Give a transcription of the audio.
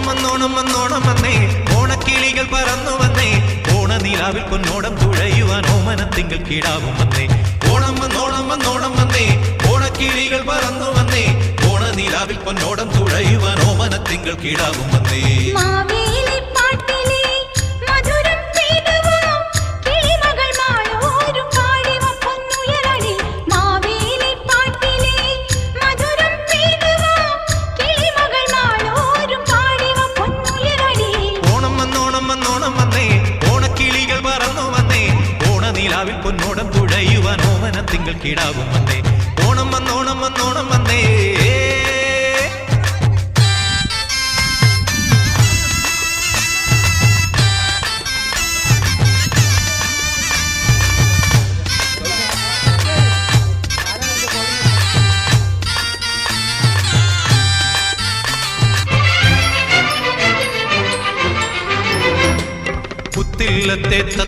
വന്നോണം വന്നോണം വന്നേ, ഓണക്കിളികൾ പറന്നു വന്നേ, ഓണനിലാവിൽ പൊന്നോടം തുഴയുവാൻ ഓമനത്തിങ്കൾ കിടാവും വന്നേ. ഓണം വന്നോണം വന്നോണം വന്നേ, ഓണക്കിളികൾ പറന്നു വന്നേ, ഓണനിലാവിൽ പൊന്നോടം തുഴയുവാൻ ഓമനത്തിങ്കൾ കിടാവും വന്നേ. നിലാവിൽ പൊന്നോടം തുഴയുവാൻ ഓമനത്തിങ്കൾ കിടാവും വന്നേ. ഓണം വന്നോണം വന്നോണം വന്നേ. പുത്തില്ലത്തെ